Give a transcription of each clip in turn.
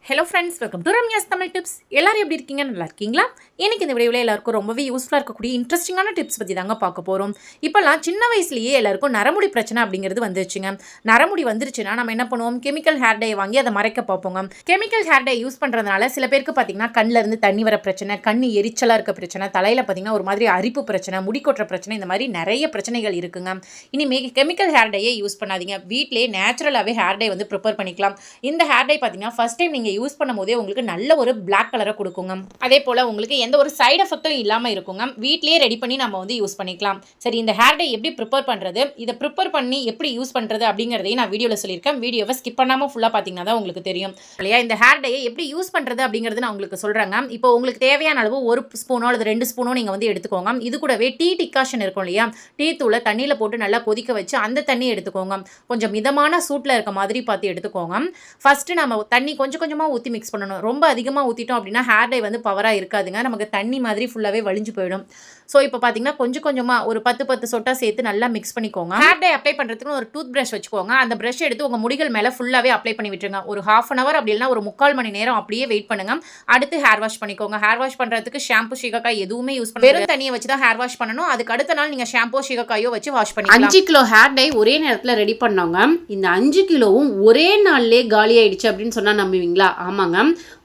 Hello friends, welcome to Ramya's Tamil tips. எல்லாரும் எப்படி இருக்கீங்க? நல்லா இருக்கீங்களா? எனக்கு இந்த வீடியோவில் எல்லாருக்கும் ரொம்பவே யூஸ்ஃபுல்லாக இருக்கக்கூடிய இன்ட்ரெஸ்டிங்கான டிப்ஸ் பற்றி தாங்க பார்க்க போகிறோம். இப்போல்லாம் சின்ன வயசுலேயே எல்லாருக்கும் நரமுடி பிரச்சனை அப்படிங்கிறது வந்துருச்சுங்க. நரமுடி வந்துருச்சுன்னா நம்ம என்ன பண்ணுவோம்? கெமிக்கல் ஹேர் டே வாங்கி அதை மறைக்க பார்ப்போங்க. கெமிக்கல் ஹேர் டே யூஸ் பண்ணுறதுனால சில பேருக்கு பார்த்தீங்கன்னா கண்ணில் இருந்து தண்ணி வர பிரச்சனை, கண் எரிச்சலாக இருக்க பிரச்சனை, தலையில் பார்த்தீங்கன்னா ஒரு மாதிரி அரிப்பு பிரச்சனை, முடி கொட்டுற பிரச்சனை, இந்த மாதிரி நிறைய பிரச்சனைகள் இருக்குங்க. இனிமேல் கெமிக்கல் ஹேர் டேயே யூஸ் பண்ணாதீங்க. வீட்டிலே நேச்சுரலாகவே ஹேர் டே வந்து ப்ரிப்பேர் பண்ணிக்கலாம். இந்த ஹேர் டே பார்த்தீங்கன்னா ஃபர்ஸ்ட் டைம் நீங்கள் யூஸ் பண்ணும்போதே உங்களுக்கு நல்ல ஒரு பிளாக் கலரை கொடுக்குங்க. அதே போல் உங்களுக்கு எந்த ஒரு சைடு எஃபெக்டும் இல்லாமல் இருக்குங்க. வீட்லேயே ரெடி பண்ணி நம்ம வந்து யூஸ் பண்ணிக்கலாம். சரி, இந்த ஹேர் டே எப்படி ப்ரிப்பேர் பண்ணுறது, இதை ப்ரிப்பேர் பண்ணி எப்படி யூஸ் பண்ணுறது அப்படிங்கிறதையும் நான் வீடியோவில் சொல்லியிருக்கேன். வீடியோவை ஸ்கிப் பண்ணாமல் ஃபுல்லாக பார்த்தீங்கன்னா தான் உங்களுக்கு தெரியும் இல்லையா. இந்த ஹேர் டேயை எப்படி யூஸ் பண்ணுறது அப்படிங்கிறது நான் உங்களுக்கு சொல்கிறேங்க. இப்போ உங்களுக்கு தேவையான அளவு 1 ஸ்பூனோ அல்லது 2 ஸ்பூனோ நீங்கள் வந்து எடுத்துக்கோங்க. இது கூடவே டீ டிகாஷன் இருக்கும் இல்லையா, டீ தூளை தண்ணியில் போட்டு நல்லா கொதிக்க வச்சு அந்த தண்ணி எடுத்துக்கோங்க. கொஞ்சம் மிதமான சூட்டில் இருக்க மாதிரி பார்த்து எடுத்துக்கோங்க. ஃபஸ்ட்டு நம்ம தண்ணி கொஞ்சம் கொஞ்சமாக ஊற்றி மிக்ஸ் பண்ணணும். ரொம்ப அதிகமாக ஊற்றிட்டோம் அப்படின்னா ஹேர் டை வந்து பவராக இருக்காதுங்க. நமக்கு தண்ணி மாதிரி ஃபுல்லாகவே வலிஞ்சு போயிடும். ஸோ இப்போ பார்த்தீங்கன்னா கொஞ்சம் கொஞ்சமாக ஒரு 10 சொட்டாக சேர்த்து நல்லா மிக்ஸ் பண்ணிக்கோங்க. ஹேர் டை அப்ளை பண்ணுறதுக்கு ஒரு டூத் ப்ரஷ் வச்சுக்கோங்க. அந்த ப்ரஷ் எடுத்து உங்கள் முடிகள் மேலே ஃபுல்லாகவே அப்ளை பண்ணி விட்டுருங்க. ஒரு 1/2 hour அப்படி இல்லைனா ஒரு 3/4 மணி நேரம் அப்படியே வெயிட் பண்ணுங்க. அடுத்து ஹேர் வாஷ் பண்ணிக்கோங்க. ஹேர் வாஷ் பண்ணுறதுக்கு ஷாம்பு சீகக்காய் எதுவுமே யூஸ் பண்ண, வெறும் தண்ணியை வச்சு தான் ஹேர் வாஷ் பண்ணணும். அதுக்கு அடுத்த நாள் நீங்கள் ஷாம்போ சீகக்காயோ வச்சு வாஷ் பண்ணிக்கலாம். 5 கிலோ ஹேர் டை ஒரே நேரத்தில் ரெடி பண்ணாங்க. இந்த 5 கிலோவும் ஒரே நாள்லேயே காலி ஆயிடுச்சு அப்படின்னு சொன்னால் நம்புவீங்களா? ஆமாங்க,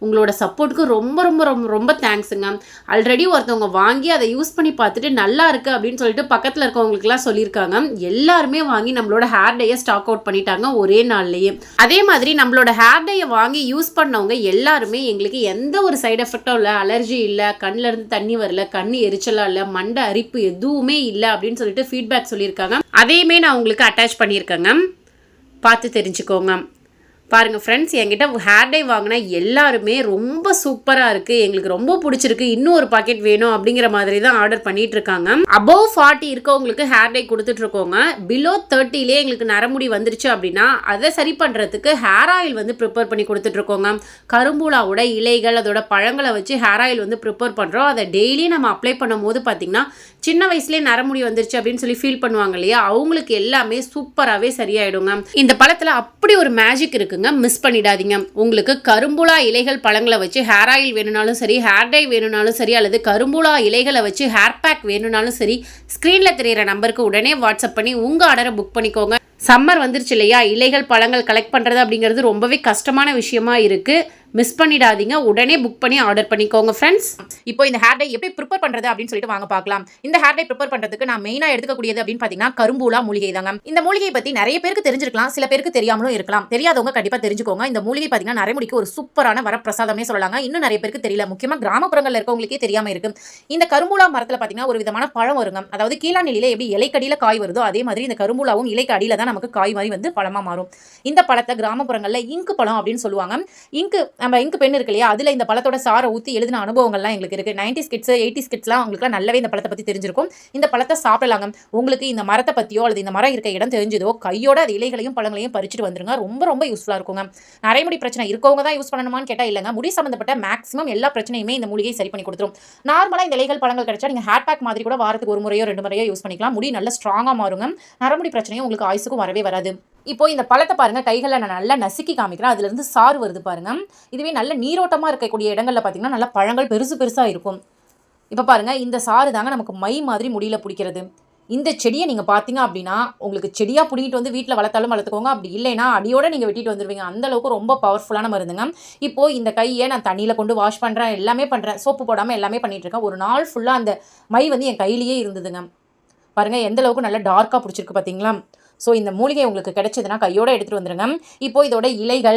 உங்களோட சப்போர்ட்டுக்கு ரொம்ப ரொம்ப ரொம்ப ரொம்ப தேங்க்ஸுங்க. ஆல்ரெடி ஒருத்தவங்க வாங்கி அதை யூஸ் பண்ணி பார்த்துட்டு நல்லா இருக்குது அப்படின்னு சொல்லிட்டு பக்கத்தில் இருக்கவங்களுக்குலாம் சொல்லியிருக்காங்க. எல்லாருமே வாங்கி நம்மளோட ஹேர் டையை ஸ்டாக் அவுட் பண்ணிட்டாங்க ஒரே நாள்லேயே. அதே மாதிரி நம்மளோட ஹேர் டையை வாங்கி யூஸ் பண்ணவங்க எல்லாருமே எங்களுக்கு எந்த ஒரு சைடு எஃபெக்டும் இல்லை, அலர்ஜி இல்லை, கண்ணில் இருந்து தண்ணி வரல, கண் எரிச்சலாக இல்லை, மண்டை அரிப்பு எதுவுமே இல்லை அப்படின்னு சொல்லிட்டு ஃபீட்பேக் சொல்லியிருக்காங்க. அதையுமே நான் உங்களுக்கு அட்டாச் பண்ணியிருக்கேங்க, பார்த்து தெரிஞ்சுக்கோங்க. பாருங்கள் ஃப்ரெண்ட்ஸ், என்கிட்ட ஹேர் டை வாங்கினா எல்லாருமே ரொம்ப சூப்பராக இருக்குது, எங்களுக்கு ரொம்ப பிடிச்சிருக்கு, இன்னும் ஒரு பாக்கெட் வேணும் அப்படிங்கிற மாதிரி தான் ஆர்டர் பண்ணிட்டு இருக்காங்க. அபவ் 40 இருக்கவங்களுக்கு ஹேர் டை கொடுத்துட்ருக்கோங்க. பிலோ 30லே எங்களுக்கு நரமுடி வந்துருச்சு அப்படின்னா அதை சரி பண்ணுறதுக்கு ஹேர் ஆயில் வந்து ப்ரிப்பேர் பண்ணி கொடுத்துட்ருக்கோங்க. கரும்பூலாவோட இலைகள் அதோட பழங்களை வச்சு ஹேர் ஆயில் வந்து ப்ரிப்பேர் பண்ணுறோம். அதை டெய்லி நம்ம அப்ளை பண்ணும் போது பார்த்திங்கன்னா சின்ன வயசுலேயே நரமுடி வந்துருச்சு அப்படின்னு சொல்லி ஃபீல் பண்ணுவாங்க இல்லையா, அவங்களுக்கு எல்லாமே சூப்பராகவே சரியாயிடுங்க. இந்த பழத்தில் அப்படி ஒரு மேஜிக் இருக்குங்க, மிஸ் பண்ணிடாதீங்க. உங்களுக்கு கரும்புலா இலைகள் பழங்களை வச்சு ஹேர் ஆயில் வேணும்னாலும் சரி, ஹேர் டை வேணும்னாலும் சரி, அல்லது கரும்புலா இலைகளை வச்சு ஹேர் பேக் வேணும்னாலும் சரி, ஸ்க்ரீனில் தெரிகிற நம்பருக்கு உடனே வாட்ஸ்அப் பண்ணி உங்கள் ஆர்டரை புக் பண்ணிக்கோங்க. சம்மர் வந்துருச்சு இல்லையா, இலைகள் பழங்கள் கலெக்ட் பண்ணுறது அப்படிங்கிறது ரொம்பவே கஷ்டமான விஷயமா இருக்குது. மிஸ் பண்ணிடாதீங்க, உடனே புக் பண்ணி ஆர்டர் பண்ணிக்கோங்க ஃப்ரெண்ட்ஸ். இப்போ இந்த ஹேர் டை எப்படி ப்ரிப்பேர் பண்ணுறது அப்படின்னு சொல்லிட்டு வாங்க பார்க்கலாம். இந்த ஹேர் டை ப்ரிப்பேர் பண்ணுறதுக்கு நான் மெயினாக எடுத்துக்கக்கூடியது அப்படின்னு பார்த்தீங்கன்னா கரும்பூலா மூலிகை தாங்க. இந்த மூலிகை பற்றி நிறைய பேருக்கு தெரிஞ்சிருக்கலாம், சில பேருக்கு தெரியாமலும் இருக்கலாம். தெரியாதவங்க கண்டிப்பாக தெரிஞ்சுக்கோங்க. இந்த மூலிகை பார்த்தீங்கன்னா நரைமுடிக்கு ஒரு சூப்பரான வரப்பிரசாதமே சொல்லலாங்க. இன்னும் நிறைய பேருக்கு தெரியல, முக்கியமாக கிராமப்புறங்களில் இருக்கவங்களுக்கே தெரியாமல் இருக்கு. இந்த கரும்பூலா மரத்தில் பார்த்தீங்கன்னா ஒரு விதமான பழம் வருங்க. அதாவது கீழாநிலையில் எப்படி இலைக்கடியில் காய் வருதோ அதே மாதிரி இந்த கரும்பூலாவும் இலைக்கு அடியில் தான் நமக்கு காய் மாதிரி வந்து பழமாக மாறும். இந்த பழத்தை கிராமப்புறங்களில் இங்கு பழம் அப்படின்னு சொல்லுவாங்க. நம்ம இங்கு பெண் இருக்கு இல்லையா, அதில் இந்த பழத்தோட சாரை ஊற்றி எழுதின அனுபவங்கள்லாம் எங்களுக்கு இருக்குது. 90s கிட்ஸ் 80s கிட்ஸ்லாம் அவங்களுக்குலாம் நல்லாவே இந்த பழத்தை பற்றி தெரிஞ்சிருக்கும். இந்த பழத்தை சாப்பிடலாங்க. உங்களுக்கு இந்த மரத்தை பற்றியோ அல்லது இந்த மரம் இருக்க இடம் தெரிஞ்சதோ கையோட அது இலைகளையும் பழங்களையும் பறிச்சுட்டு வந்துருங்க. ரொம்ப ரொம்ப யூஸ்ஃபுல்லாக இருக்குங்க. நரைமுடி பிரச்சனை இருக்கவங்க தான் யூஸ் பண்ணணுமான்னு கேட்டால் இல்லைங்க, முடி சம்மந்தப்பட்ட மேக்ஸிமம் எல்லா பிரச்சனையுமே இந்த மூலிகை சரி பண்ணி கொடுத்துரும். நார்மலாக இந்த இலைகள் பழங்கள் கிடைச்சா நீங்கள் ஹேர் பேக் மாதிரி கூட வாரத்துக்கு 1 முறையோ 2 முறையோ யூஸ் பண்ணிக்கலாம். முடி நல்லா ஸ்ட்ராங்காக மாறுங்க. நரமுடி பிரச்சனையும் உங்களுக்கு ஆயுசுக்கும் வரவே வராது. இப்போ இந்த பழத்தை பாருங்க, கைகளில் நான் நல்லா நசுக்கி காமிக்கிறேன். அதுல இருந்து சாறு வருது பாருங்க. இதுவே நல்ல நீரோட்டமாக இருக்கக்கூடிய இடங்கள்ல பார்த்தீங்கன்னா நல்லா பழங்கள் பெருசாக இருக்கும். இப்போ பாருங்க, இந்த சாறு தாங்க நமக்கு மை மாதிரி முடியல பிடிக்கிறது. இந்த செடியை நீங்கள் பார்த்தீங்க அப்படின்னா உங்களுக்கு செடியாக பிடிக்கிட்டு வந்து வீட்டில் வளர்த்தாலும் வளர்த்துக்கோங்க, அப்படி இல்லைன்னா அடியோடு நீங்கள் வெட்டிட்டு வந்துடுவீங்க. அந்தளவுக்கு ரொம்ப பவர்ஃபுல்லான மருந்துங்க. இப்போது இந்த கையை நான் தண்ணியில் கொண்டு வாஷ் பண்ணுறேன், எல்லாமே பண்ணுறேன், சோப்பு போடாமல் எல்லாமே பண்ணிகிட்ருக்கேன். ஒரு நாள் ஃபுல்லாக அந்த மை வந்து என் கையிலேயே இருந்ததுங்க. பாருங்கள் எந்த அளவுக்கு நல்லா டார்க்காக பிடிச்சிருக்கு பார்த்தீங்களா. ஸோ இந்த மூலிகை உங்களுக்கு கிடைச்சதுன்னா கையோடு எடுத்துகிட்டு வந்துடுங்க. இப்போ இதோட இலைகள்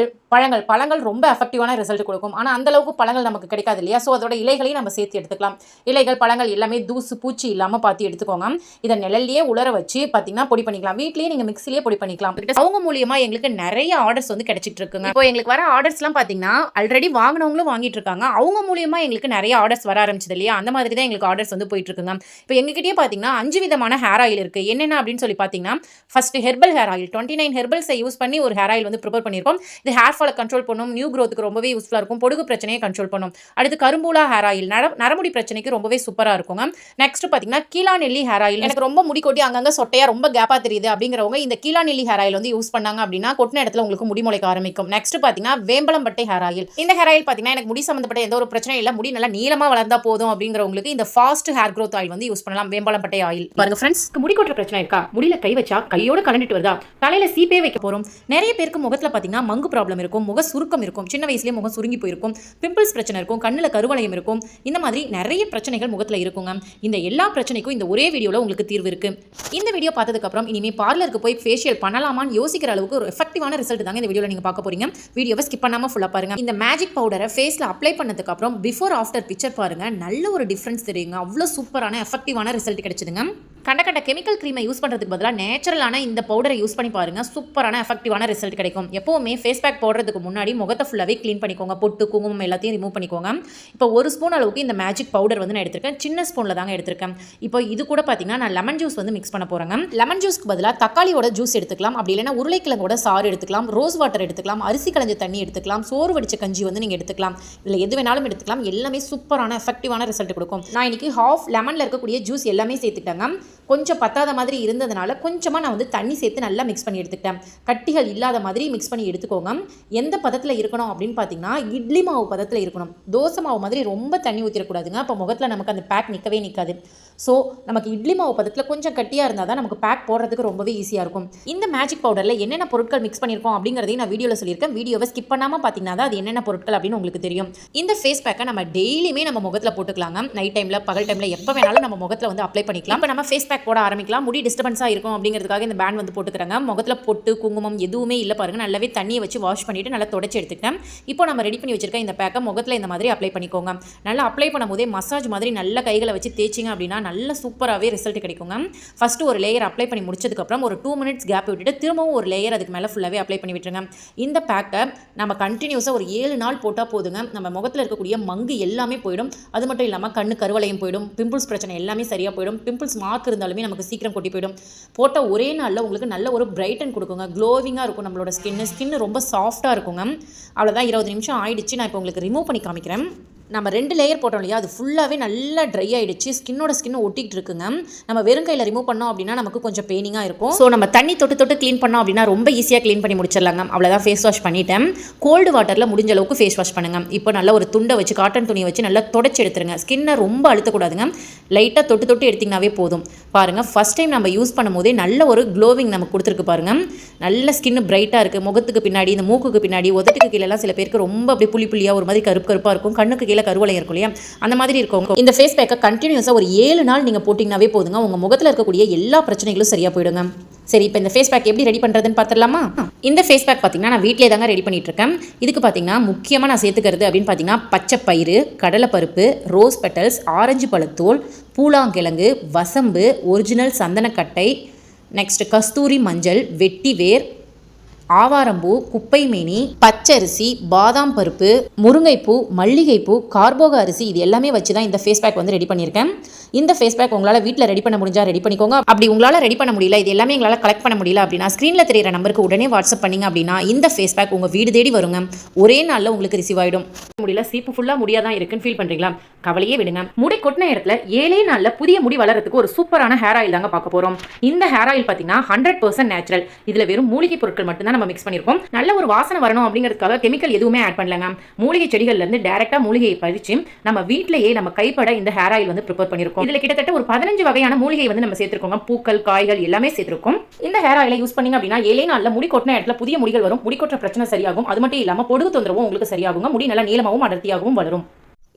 பழங்கள் ரொம்ப எஃபெக்டிவான ரிசல்ட் கொடுக்கும். ஆனால் அந்தளவுக்கு பழங்கள் நமக்கு கிடைக்காது இல்லையா, ஸோ அதோட இலைகளையும் நம்ம சேர்த்து எடுத்துக்கலாம். இலைகள் பழங்கள் எல்லாமே தூசு பூச்சி இல்லாமல் பார்த்து எடுத்துக்கோங்க. இதை நிழல்லையே உலர வச்சு பார்த்தீங்கன்னா பொடி பண்ணிக்கலாம். வீட்லேயே நீங்கள் மிக்சிலேயே பொடி பண்ணிக்கலாம். அவங்க மூலியமாக எங்களுக்கு நிறைய ஆர்டர்ஸ் வந்து கிடைச்சிட்டு இருக்குங்க. இப்போ எங்களுக்கு வர ஆர்டர்ஸ்லாம் பார்த்தீங்கன்னா ஆல்ரெடி வாங்கினவங்களும் வாங்கிட்டு இருக்காங்க. அவங்க மூலியமாக எங்களுக்கு நிறைய ஆர்டர்ஸ் வர ஆரம்பிச்சது இல்லையா, அந்த மாதிரி தான் எங்களுக்கு ஆர்டர்ஸ் வந்து போயிட்டு இருக்குங்க. இப்போ எங்ககிட்டயே பார்த்தீங்கன்னா 5 விதமான ஹேர் ஆயில் இருக்குது. என்னென்ன அப்படின்னு சொல்லி பார்த்தீங்கன்னா, first first herbal hair oil 29 ஹெர்பல்ஸை யூஸ் பண்ணி ஒரு ஹேர் ஆயில் வந்து ப்ரிப்பேர் பண்ணியிருக்கோம். இது ஹேர் ஃபாலை கண்ட்ரோல் பண்ணும், நியூ க்ரோத்துக்கு ரொம்பவே யூஸ்ஃபுல்லாக இருக்கும், பொடுகு பிரச்சனையை கண்ட்ரோல் பண்ணும். அடுத்து கரும்பூலா ஹேர் ஆயில் நரமுடி பிரச்சனைக்கு ரொம்பவே சூப்பராக இருக்குங்க. நெக்ஸ்ட் பார்த்தீங்கன்னா கீழா நெல்லி ஹேர் ஆயில். எனக்கு ரொம்ப முடி கொட்டி அங்கங்கே சொட்டையா ரொம்ப கேப்பாக தெரியுது அப்படிங்கிறவங்க இந்த கீழா நெல்லி ஹேர் ஆயில் வந்து யூஸ் பண்ணாங்க அப்படின்னா கொட்டின இடத்துல உங்களுக்கு முடி முளைக்க ஆரம்பிக்கும். நெக்ஸ்ட் பார்த்தீங்கன்னா வேம்பலம்பட்டை ஹேர் ஆயில். இந்த ஹேர் ஆயில் பார்த்தீங்கன்னா எனக்கு முடி சம்மந்தப்பட்ட எந்த ஒரு பிரச்சனையும் இல்லை, முடி நல்லா நீளமாக வளர்ந்தா போதும் அப்படிங்கிறவங்களுக்கு இந்த ஃபாஸ்ட் ஹேர் க்ரோத் ஆயில் வந்து யூஸ் பண்ணலாம், வேம்பலம்பட்டை ஆயில். பாருங்க ஃப்ரெண்ட்ஸ், முடி கொட்டுற பிரச்சனை இருக்கா, முடியல கை வச்சா கையோட கலண்டிட்டு வருதா, தலையில சீப்பே வைக்க போறோம். நிறைய பேருக்கு முகத்துல பாத்தீங்கன்னா மங்கு ப்ராப்ளம் இருக்கும், முக சுருக்கம் இருக்கும், சின்ன வயசுலயே முகம் சுருங்கி போயிருக்கும், பிம்பிள்ஸ் பிரச்சனை இருக்கும், கண்ணுல கருவளையம் இருக்கும், இந்த மாதிரி நிறைய பிரச்சனைகள் முகத்துல இருக்குங்க. இந்த எல்லா பிரச்சனைக்கும் இந்த ஒரே வீடியோல உங்களுக்கு தீர்வு இருக்கு. இந்த வீடியோ பார்த்ததுக்கு அப்புறம் இனிமே பார்லருக்கு போய் ஃபேஷியல் பண்ணலாமான்னு யோசிக்கிற அளவுக்கு ஒரு எஃபெக்டிவான ரிசல்ட் தாங்க இந்த வீடியோல நீங்க பார்க்க போறீங்க. வீடியோவை ஸ்கிப் பண்ணாம ஃபுல்லா பாருங்க. இந்த மேஜிக் பவுடரை ஃபேஸ்ல அப்ளை பண்ணதுக்கு அப்புறம் பிஃபோர் ஆஃப்டர் பிக்சர் பாருங்க, நல்ல ஒரு டிஃபரன்ஸ் தெரியுங்க. அவ்வளவு சூப்பரான எஃபெக்டிவான ரிசல்ட் கிடைச்சதுங்க. கண்ட கெமிக்கல் கிரீமை யூஸ் பண்றதுக்கு பதிலாக நேச்சுரலான இந்த பவுடரை யூஸ் பண்ணி பாருங்க, சூப்பரான எஃபெக்டிவான ரிசல்ட் கிடைக்கும். எப்பவுமே ஃபேஸ் பேக் போடுறதுக்கு முன்னாடி முகத்தை ஃபுல்லாவே க்ளீன் பண்ணிக்கோங்க, பொட்டு குங்குமம் எல்லாத்தையும் ரிமூவ் பண்ணிக்கோங்க. இப்போ ஒரு ஸ்பூன் அளவுக்கு இந்த மேஜிக் பவுடர் வந்து நான் எடுத்திருக்கேன், சின்ன ஸ்பூன்ல தாங்க எடுத்திருக்கேன். இப்போ இது கூட பார்த்தீங்கன்னா நான் லெமன் ஜூஸ் வந்து மிக்ஸ் பண்ண போறேங்க. லெமன் ஜூஸ்க்கு பதிலாக தக்காளியோட ஜூஸ் எடுத்துக்கலாம், அப்படி இல்லைன்னா உருளைக்கிழங்கோட சாறு எடுத்துக்கலாம், ரோஸ் வாட்டர் எடுத்துக்கலாம், அரிசி கலஞ்ச தண்ணி எடுத்துக்கலாம், சோறு வடிச்ச கஞ்சி வந்து நீங்க எடுத்துக்கலாம். இதில் எது வேணாலும் எடுத்துக்கலாம், எல்லாமே சூப்பரான எஃபெக்டிவான ரிசல்ட் கொடுக்கும். நான் இன்னைக்கு ஹாஃப் லெமன்ல இருக்கக்கூடிய ஜூஸ் எல்லாமே சேர்த்துட்டாங்க. கொஞ்சம் பத்தாத மாதிரி இருந்ததுனால கொஞ்சமாக நான் வந்து தண்ணி சேர்த்து நல்லா மிக்ஸ் பண்ணி எடுத்துக்கிட்டேன். கட்டிகள் இல்லாத மாதிரி மிக்ஸ் பண்ணி எடுத்துக்கோங்க. எந்த பதத்தில் இருக்கணும் அப்படின்னு பார்த்தீங்கன்னா இட்லி மாவு பதத்தில் இருக்கணும். தோசை மாவு மாதிரி ரொம்ப தண்ணி ஊற்றிடக்கூடாதுங்க, அப்போ முகத்தில் நமக்கு அந்த பேக் நிற்கவே நிற்காது. ஸோ நமக்கு இட்லி மாவு பதத்தில் கொஞ்சம் கட்டியாக இருந்தால் தான் நமக்கு பேக் போடுறதுக்கு ரொம்பவே ஈஸியாக இருக்கும். இந்த மேஜிக் பவுடரில் என்னென்ன பொருட்கள் மிக்ஸ் பண்ணியிருக்கோம் அப்படிங்கிறதையும் நான் வீடியோவில் சொல்லியிருக்கேன். வீடியோவை ஸ்கிப் பண்ணாமல் பார்த்தீங்கன்னா தான் அது என்னென்ன பொருட்கள் அப்படின்னு உங்களுக்கு தெரியும். இந்த ஃபேஸ் பேக்கை நம்ம டெய்லியுமே நம்ம முகத்தில் போட்டுக்கலாங்க. நைட் டைமில் பகல் டைமில் எப்போ வேணாலும் நம்ம முகத்தில் வந்து அப்ளை பண்ணிக்கலாம். இப்போ நம்ம ஃபேஸ் பேக் போட ஆரம்பிக்கலாம். முடி டிஸ்டர்பன்ஸாக இருக்கும் அப்படிங்கிறதுக்காக இந்த பேண்ட் வந்து போட்டுக்கிறாங்க. முகத்தில் பொட்டு குங்குமம் எதுவுமே இல்லை பாருங்கள். நல்லாவே தண்ணியை வச்சு வாஷ் பண்ணிவிட்டு நல்லா தொடச்சி எடுத்துக்கிட்டேன். இப்போ நம்ம ரெடி பண்ணி வச்சிருக்க இந்த பேக்கை முகத்தில் இந்த மாதிரி அப்ளை பண்ணிக்கோங்க. நல்லா அப்ளை பண்ணும்போதே மசாஜ் மாதிரி நல்ல கைகளை வச்சு தேய்ச்சிங்க அப்படின்னா நல்ல சூப்பராகவே ரிசல்ட் கிடைக்குங்க. ஃபஸ்ட்டு ஒரு லேயர் அப்ளை பண்ணி முடிச்சதுக்கப்புறம் ஒரு 2 மினிட்ஸ் கேப் விட்டுட்டு திரும்பவும் ஒரு லேயர் அதுக்கு மேலே ஃபுல்லாகவே அப்ளை பண்ணி விட்டுருங்க. இந்த பேக்கை நம்ம கண்டினியூஸாக ஒரு 7 நாள் போட்டால் போதுங்க. நம்ம முகத்தில் இருக்கக்கூடிய மங்கு எல்லாமே போயிடும். அது மட்டும் இல்லாமல் கண்ணு கருவளையம் போயிடும், பிம்பிள்ஸ் பிரச்சனை எல்லாமே சரியாக போயிடும். பிம்பிள்ஸ் மார்க் இருந்தாலுமே நமக்கு சீக்கிரம் கொட்டி போயிடும். போட்ட ஒரே நாளில் உங்களுக்கு நல்ல ஒரு பிரைட்டன் கொடுக்குங்க, க்ளோவிங்காக இருக்கும் நம்மளோட ஸ்கின்னு ரொம்ப சாஃப்டாக இருக்குங்க. அவ்வளோதான், 20 நிமிஷம் ஆயிடுச்சு. நான் இப்போ உங்களுக்கு ரிமூவ் பண்ணி காமிக்கிறேன். நம்ம 2 லேயர் போட்டோம் இல்லையா, அது ஃபுல்லாகவே நல்லா ட்ரை ஆகிடுச்சு, ஸ்கின்னு ஒட்டிகிட்டு இருக்குங்க. நம்ம வெறும் கையில் ரிமூவ் பண்ணோம் அப்படின்னா நமக்கு கொஞ்சம் பெயினிங்காக இருக்கும். ஸோ நம்ம தண்ணி தொட்டு க்ளீன் பண்ணோம் அப்படின்னா ரொம்ப ஈஸியாக க்ளீன் பண்ணி முடிச்சிடலாங்க. அவ்வளோதான், ஃபேஸ் வாஷ் பண்ணிட்டேன். கோல்டு வாட்டரில் முடிஞ்ச அளவுக்கு ஃபேஸ் வாஷ் பண்ணுங்கள். இப்போ நல்லா ஒரு துண்டை வச்சு காட்டன் துணியை வச்சு நல்லா தொடச்சி எடுத்துருங்க. ஸ்கின்னை ரொம்ப அழுத்தக்கூடாதுங்க, லைட்டாக தொட்டு எடுத்திங்கனாவே போதும். பாருங்கள், ஃபஸ்ட் டைம் நம்ம யூஸ் பண்ணும் போதே நல்ல ஒரு க்ளோவிங் நமக்கு கொடுத்துருக்கு பாருங்கள். நல்ல ஸ்கின்னு பிரைட்டாக இருக்குது. முகத்துக்கு பின்னாடி, இந்த மூக்குக்கு பின்னாடி, உதட்டுக்கு கீழெல்லாம் சில பேருக்கு ரொம்ப அப்படி புள்ளியாக ஒரு மாதிரி கருப்பாக இருக்கும். கண்ணுக்கு கீழே கருவளையம் இருக்கும் இல்லையா, அந்த மாதிரி இருக்கவங்க இந்த ஃபேஸ் பேக்கை கண்டினியூஸாக ஒரு 7 நாள் நீங்கள் போட்டிங்கனாவே போதுங்க. உங்கள் முகத்தில் இருக்கக்கூடிய எல்லா பிரச்சனைகளும் சரியாக போயிடுங்க. சரி, இப்போ இந்த ஃபேஸ் பேக் எப்படி ரெடி பண்ணுறதுன்னு பார்த்துடலாமா? இந்த ஃபேஸ் பேக் பார்த்தீங்கன்னா நான் வீட்டிலே தாங்க ரெடி பண்ணிட்டு இருக்கேன். இதுக்கு பார்த்தீங்கன்னா முக்கியமாக நான் சேர்த்துக்கிறது அப்படின்னு பார்த்தீங்கன்னா பச்சை பயிறு, கடலைப்பருப்பு, ரோஸ் பெட்டல்ஸ், ஆரஞ்சு பழத்தோல், பூலாங்கிழங்கு, வசம்பு, ஒரிஜினல் சந்தனக்கட்டை, நெக்ஸ்ட் கஸ்தூரி மஞ்சள், வெட்டி வேர், ஆவாரம்பூ, குப்பைமேனி, பச்சரிசி, பாதாம் பருப்பு, முருங்கைப்பூ, மல்லிகைப்பூ, கார்போக அரிசி, இது எல்லாமே வச்சு தான் இந்த ஃபேஸ் பேக் வந்து ரெடி பண்ணியிருக்கேன். இந்த ஃபேஸ் பேக் உங்களால் வீட்டில் ரெடி பண்ண முடிஞ்சால் ரெடி பண்ணிக்கோங்க. அப்படி உங்களால் ரெடி பண்ண முடியல, இது எல்லாமே எங்களால் கலெக்ட் பண்ண முடியல அப்படின்னா ஸ்க்ரீனில் தெரியிற நம்பருக்கு உடனே வாட்ஸ்அப் பண்ணிங்க அப்படின்னா இந்த ஃபேஸ் பேக் உங்கள் வீடு தேடி வருங்க. ஒரே நாளில் உங்களுக்கு ரிசீவ் ஆகிடும். முடியல, சீப்பு ஃபுல்லாக முடியாதான் இருக்குன்னு ஃபீல் பண்ணுறீங்களா? கவலையே விடுங்க. முடி கொட்டின இடத்துல 7 நாளில் புதிய முடி வளர்றதுக்கு ஒரு சூப்பரான ஹேர் ஆயில் தாங்க பார்க்க போகிறோம். இந்த ஹேர் ஆயில் பார்த்தீங்கன்னா 100% நேச்சுரல். இதில் வெறும் மூலிகை பொருட்கள் மட்டும்தான் நம்ம மிக்ஸ் பண்ணியிருக்கோம். நல்ல ஒரு வாசனை வரணும் அப்படிங்கிறதுக்காக கெமிக்கல் எதுவுமே ஆட் பண்ணலங்க. மூலிகை செடிகள்ல இருந்து டைரக்டா மூலிகையை பறிச்சு நம்ம வீட்டிலேயே நம்ம கைப்பட இந்த ஹேர் ஆயில் வந்து ப்ரிப்பேர் பண்ணியிருக்கோம். இதுல கிட்டத்தட்ட ஒரு 15 வகையான மூலிகை வந்து நம்ம சேர்த்திருக்கோம். பூக்கள், காய்கள் எல்லாமே சேர்த்திருக்கோம். இந்த ஹேர் ஆயிலை யூஸ் பண்ணீங்க அப்படின்னா 7 நாள்ல முடி கொட்டின இடத்துல புதிய முடிகள் வரும். முடி கொட்டுற பிரச்சனை சரியாகும். அது மட்டும் இல்லாம பொடுகு தொந்தரவும் உங்களுக்கு சரியாகுங்க. முடி நல்லா நீளமாகவும் அடர்த்தியாகவும் வளரும்.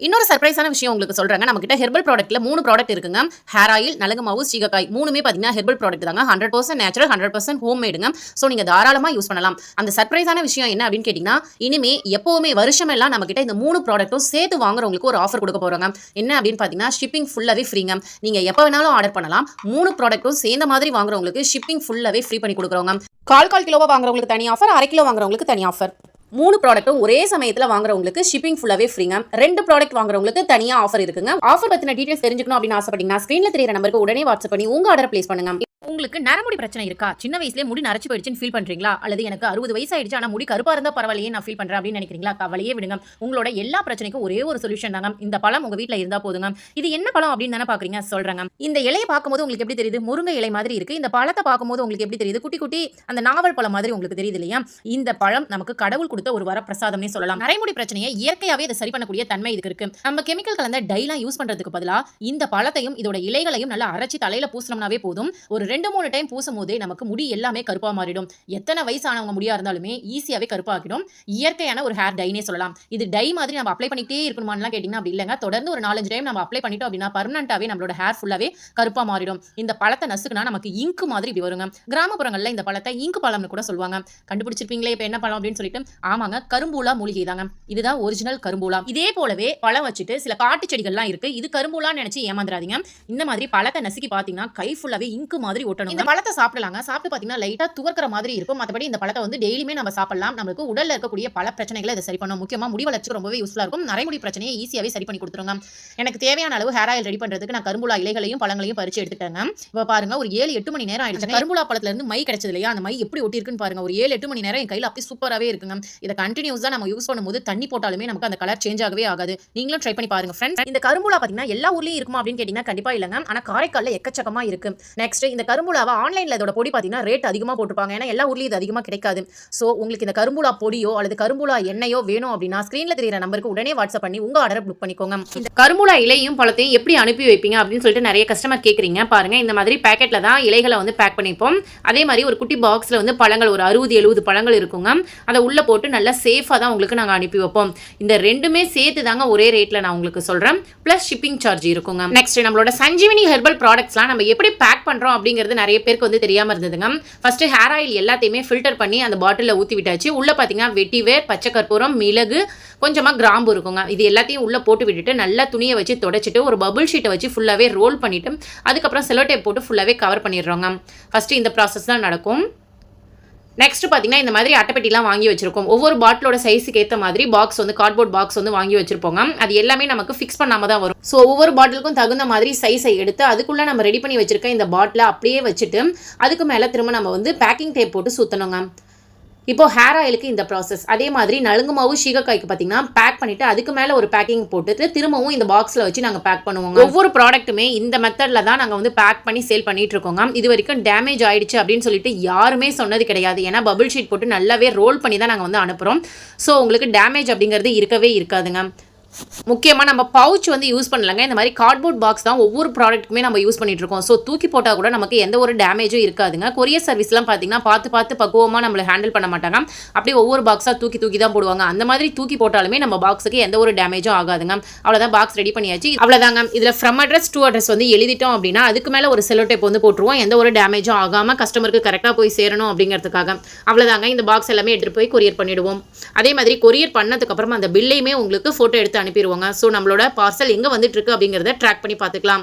இன்னொரு சர்ப்ரைஸான விஷயம் உங்களுக்கு சொல்றாங்க. நம்ம கிட்ட ஹெர்பல் ப்ராடக்ட்ல 3 ப்ராடக்ட் இருக்குங்க. ஹேர் ஆயில், நலங்கு மாவு, சீகக்காய், மூணுமே பாத்தீங்கன்னா ஹெர்பல் ப்ராடக்ட் தாங்க. 100% நேச்சுரல், 100% ஹோம் மேடுங்க. ஸோ நீங்க தாராளமா யூஸ் பண்ணலாம். அந்த சர்ப்ரைஸான விஷயம் என்ன அப்படின்னு கேட்டீங்கன்னா, இனிமே எப்பவுமே வருஷமெல்லாம் நம்ம கிட்ட இந்த 3 ப்ராடக்ட்டும் சேர்த்து வாங்குறவங்களுக்கு ஒரு ஆஃபர் கொடுக்க போறாங்க. என்ன அப்படின்னு பாத்தீங்கன்னா, ஷிப்பிங் ஃபுல்லாவே ஃப்ரீங்க. நீங்க எப்ப வேணாலும் ஆர்டர் பண்ணலாம். 3 ப்ராடக்ட்டும் சேர்ந்த மாதிரி வாங்குறவங்களுக்கு ஷிப்பிங் ஃபுல்லாவே ஃப்ரீ பண்ணி கொடுக்குறோங்க. 1/4 கிலோவா வாங்குறவங்களுக்கு தனி ஆஃபர், 1/2 கிலோ வாங்குறவங்களுக்கு தனி ஆஃபர். 3 ப்ராடக்ட்டும் ஒரே சமயத்தில் வாங்குறவங்களுக்கு ஷிப்பிங் ஃபுல்லாவே ஃப்ரீங்க. 2 ப்ராடக்ட் வாங்குறவங்களுக்கு தனியாக ஆஃபர் இருக்குங்க. ஆஃபர் பத்தின டீடைல்ஸ் தெரிஞ்சுக்கணும் அப்படின்னு ஆசைப்பட்டீங்கன்னா ஸ்க்ரீன்ல தெரியுற நம்பருக்கு உடனே வாட்ஸ்அப் பண்ணி உங்க ஆர்டர் பிளேஸ் பண்ணுங்க. உங்களுக்கு நரமுடி பிரச்சனை இருக்கா? சின்ன வயசுலயே முடி நரைச்சு போயிடுச்சுன்னு ஃபீல் பண்றீங்களா? அல்லது எனக்கு 60 வயசு ஆயிடுச்சு ஆனா முடி கருப்பா இருந்தா பரவாயில்லையே நான் ஃபீல் பண்றேன் அப்படின்னு நினைக்கிறீங்களா? கவலையே விடுங்க. உங்களோட எல்லா பிரச்சனைக்கும் ஒரே ஒரு சொல்யூஷன் தாங்க. இந்த பழம் உங்க வீட்ல இருந்தா போதுங்க. இது என்ன பழம் அப்படின்னு தானே பாக்குறீங்க? சொல்றேங்க. இந்த இலையை பார்க்கும்போது உங்களுக்கு எப்படி தெரியுது? முருங்கை இலை மாதிரி இருக்கு. இந்த பழத்தை பார்க்கும்போது உங்களுக்கு எப்படி தெரியுது? குட்டி குட்டி அந்த நாவல் பழம் மாதிரி உங்களுக்கு தெரியுது இல்லையா? இந்த பழம் நமக்கு கடவுள் கொடுத்த ஒரு வரப்பிரசாதம்னே சொல்லலாம். நரைமுடி பிரச்சனையை இயற்கையாவே இதை சரி பண்ணக்கூடிய தன்மை இதுக்கு இருக்கு. நம்ம கெமிக்கல் கலந்த டைலாம் யூஸ் பண்றதுக்கு பதிலா இந்த பழத்தையும் இதோட இலைகளையும் நல்லா அரைச்சி தலையில பூசணும்னாவே போதும். ஒரு 2-3 டைம் பூசும் போதே நமக்கு முடி எல்லாமே கருப்பா மாறிடும். எத்தனை வயசானவங்க முடியா இருந்தாலுமே ஈஸியாவே கருப்பாக்கிடும். இயற்கையான ஒரு ஹேர் டைனே சொல்லலாம். இது டை மாதிரி நம்ம அப்ளை பண்ணிட்டே இருக்கணுமான்னு கேட்டீங்கன்னா அப்படி இல்லைங்க. தொடர்ந்து ஒரு 4-5 டைம் நம்ம அப்ளை பண்ணிட்டோம் அப்படின்னா பர்மனண்டாவே நம்மளோட ஹேர் ஃபுல்லாவே கருப்பா மாறிடும். இந்த பழத்தை நசுக்குனா நமக்கு இங்கு மாதிரி இப்படி வருங்க. கிராமப்புறங்கள்ல இந்த பழத்தை இங்கு பழம்னு கூட சொல்லுவாங்க. கண்டுபிடிச்சிருப்பீங்களே இப்ப என்ன பழம் அப்படின்னு சொல்லிட்டு. ஆமாங்க, கரும்பூலா மூலிகை தாங்க. இதுதான் ஒரிஜினல் கரும்பூலா. இதே போலவே பழம் வச்சுட்டு சில காட்டு செடிகள்லாம் இருக்கு. இது கரும்பூலான்னு நினைச்சு ஏமாந்துறாதீங்க. இந்த மாதிரி பழத்தை நசுக்கி பாத்தீங்கன்னா கை ஃபுல்லாவே இங்கு மாதிரி ஒட்டணும். இந்த பழத்தை சாப்பிடலாங்க. சாப்பிட்டு பாத்தீங்கன்னா லைட்டா துவர்க்கிற மாதிரி இருக்கும். மற்றபடி இந்த பழத்தை வந்து டெய்லியுமே நம்ம சாப்பிடலாம். நமக்கு உடல்ல இருக்கக்கூடிய பல பிரச்சனைகளை இதை சரி பண்ணும். முக்கியமா முடி வளர்ச்சிக்கு ரொம்பவே யூஸ்ஃபுல்லா இருக்கும். நரைமுடி பிரச்சனையை ஈஸியாவே சரி பண்ணி கொடுத்துருங்க. எனக்கு தேவையான அளவு ஹேர் ஆயில் ரெடி பண்றதுக்கு நான் கரும்புலா இலைகளையும் பழங்களையும் பறிச்சு எடுத்துட்டேங்க. இப்ப பாருங்க, ஒரு 7-8 மணி நேரம் ஆயிடுச்சு. கரும்புலா பழத்துல இருந்து மை கிடைச்சது இல்லையா? அந்த மை எப்படி ஒட்டி இருக்குன்னு பாருங்க. ஒரு 7-8 மணி நேரம் என் கையில அப்படியே சூப்பராவே இருக்குங்க. இதை கண்டினியூஸா நம்ம யூஸ் பண்ணும்போது தண்ணி போட்டாலுமே நமக்கு அந்த கலர் சேஞ்ச் ஆகவே ஆகாது. நீங்களும் ட்ரை பண்ணி பாருங்க ஃப்ரெண்ட்ஸ். இந்த கரும்புலா பாத்தீங்கன்னா எல்லா ஊர்லயும் இருக்குமா அப்படின்னு கேட்டீங்கன்னா கண்டிப்பா இல்லங்க. ஆனா காரைக்கால்ல எக்கச்சக்கமா இருக்கு. நெக்ஸ்ட் இந்த கரும்புலாவை ஆன்லைன்ல இதோட பொடி பாத்தீங்கன்னா ரேட் அதிகமா போட்டுருப்பாங்க. ஏன்னா எல்லா ஊர்லயும் இது அதிகமா கிடைக்காது. சோ உங்களுக்கு இந்த கரும்புலா பொடியோ அல்லது கரும்புலா எண்ணெயோ வேணும் அப்படின்னா ஸ்கிரீன்ல தெரியுற நம்பருக்கு உடனே வாட்ஸ்அப் பண்ணி உங்க ஆர்டரை புக் பண்ணிக்கோங்க. இந்த கரும்புலா இலையும் பழத்தையும் எப்படி அனுப்பி வைப்பீங்க அப்படின்னு சொல்லிட்டு நிறைய கஸ்டமர் கேட்குறீங்க. பாருங்க, இந்த மாதிரி பேக்கெட்ல தான் இலைகளை வந்து பேக் பண்ணிப்போம். அதே மாதிரி ஒரு குட்டி பாக்ஸ்ல வந்து பழங்கள் ஒரு 60-70 பழங்கள் இருக்குங்க. அதை உள்ள போட்டு நல்லா சேஃபா தான் உங்களுக்கு நாங்கள் அனுப்பி வைப்போம். இந்த ரெண்டுமே சேர்த்து தாங்க ஒரே ரேட்ல நான் உங்களுக்கு சொல்றேன். பிளஸ் ஷிப்பிங் சார்ஜ் இருக்குங்க. நெக்ஸ்ட் நம்மளோட சஞ்சீவினி ஹெர்பல் ப்ராடக்ட்ஸ்லாம் நம்ம எப்படி பேக் பண்றோம் அப்படிங்கிறது நிறைய பேருக்கு வந்து தெரியாம இருந்ததுங்க. ஃபர்ஸ்ட் ஹேர் ஆயில் எல்லாத்தையுமே ஃபில்டர் பண்ணி அந்த பாட்டிலில் ஊற்றி விட்டாச்சு. உள்ள பார்த்தீங்கன்னா வெட்டிவேர், பச்சை கற்பூரம், மிளகு, கொஞ்சமாக கிராம்பு இருக்குங்க. இது எல்லாத்தையும் உள்ள போட்டு விட்டுட்டு நல்லா துணியை வச்சு தொடச்சிட்டு ஒரு பபுள் ஷீட்டை வச்சு ஃபுல்லாகவே ரோல் பண்ணிட்டு அதுக்கப்புறம் செலோ டேப் போட்டு ஃபுல்லாகவே கவர் பண்ணிடுறோங்க. ஃபர்ஸ்ட் இந்த ப்ராசஸ் தான் நடக்கும். நெக்ஸ்ட் பார்த்தீங்கன்னா இந்த மாதிரி அட்டைப்பெட்டிலாம் வாங்கி வச்சிருக்கோம். ஒவ்வொரு பாட்டிலோட சைஸுக்கு ஏற்ற மாதிரி பாக்ஸ் வந்து கார்ட்போர்ட் பாக்ஸ் வந்து வாங்கி வச்சிருப்போங்க. அது எல்லாமே நமக்கு ஃபிக்ஸ் பண்ணாம தான் வரும். ஸோ ஒவ்வொரு பாட்டிலுக்கும் தகுந்த மாதிரி சைஸை எடுத்து அதுக்குள்ள நம்ம ரெடி பண்ணி வச்சிருக்க இந்த பாட்டிலை அப்படியே வச்சுட்டு அதுக்கு மேலே திரும்ப நம்ம வந்து பேக்கிங் டேப் போட்டு சுற்றணுங்க. இப்போ ஹேர் ஆயிலுக்கு இந்த ப்ராசஸ். அதே மாதிரி நலுங்கு மாவு சீகக்காய்க்கு பார்த்தீங்கன்னா பேக் பண்ணிட்டு அதுக்கு மேலே ஒரு பேக்கிங் போட்டுட்டு திரும்பவும் இந்த பாக்ஸில் வச்சு நாங்கள் பேக் பண்ணுவோங்க. ஒவ்வொரு ப்ராடக்ட்டுமே இந்த மெத்தடில் தான் நாங்கள் வந்து பேக் பண்ணி சேல் பண்ணிட்டு இருக்கோங்க. இது வரைக்கும் டேமேஜ் ஆயிடுச்சு அப்படின்னு சொல்லிட்டு யாருமே சொன்னது கிடையாது. ஏன்னா பபுள் ஷீட் போட்டு நல்லாவே ரோல் பண்ணி தான் நாங்கள் வந்து அனுப்புகிறோம். ஸோ உங்களுக்கு டேமேஜ் அப்படிங்கிறது இருக்கவே இருக்காதுங்க. முக்கியமாக நம்ம பவுச் வந்து யூஸ் பண்ணலங்க. இந்த மாதிரி கார்ட்போர்ட் பாக்ஸ் தான் ஒவ்வொரு ப்ராடக்ட்டுமே நம்ம யூஸ் பண்ணிட்டு இருக்கோம். ஸோ தூக்கி போட்டால் கூட நமக்கு எந்த ஒரு டேமேஜும் இருக்காதுங்க. கொரியர் சர்வீஸ்லாம் பார்த்தீங்கன்னா பார்த்து பக்குவமாக நம்மளை ஹேண்டில் பண்ண மாட்டாங்க. அப்படியே ஒவ்வொரு பாக்ஸாக தூக்கி தான் போடுவாங்க. அந்த மாதிரி தூக்கி போட்டாலுமே நம்ம பாக்ஸுக்கு எந்த ஒரு டேமேஜும் ஆகாதுங்க. அவ்வளோதான், பாக்ஸ் ரெடி பண்ணியாச்சு. அவ்வளோதாங்க. இதில் ஃப்ரம் அட்ரஸ் டு அட்ரஸ் வந்து எழுதிட்டோம் அப்படின்னா அதுக்கு மேலே ஒரு செலோ டேப் வந்து போட்டுருவோம். எந்த ஒரு டேமேஜும் ஆகாமல் கஸ்டமருக்கு கரெக்டாக போய் சேரணும் அப்படிங்கிறதுக்காக. அவ்வளோதாங்க, இந்த பாக்ஸ் எல்லாமே எடுத்துகிட்டு போய் கொரியர் பண்ணிவிடுவோம். அதே மாதிரி கொரியர் பண்ணதுக்கப்புறமா அந்த பில்லையுமே உங்களுக்கு ஃபோட்டோ எடுத்து அனுப்பிடுவாங்க. ஸோ நம்மளோட பார்சல் எங்கே வந்துட்டு இருக்கு அப்படிங்கிறத ட்ராக் பண்ணி பார்த்துக்கலாம்.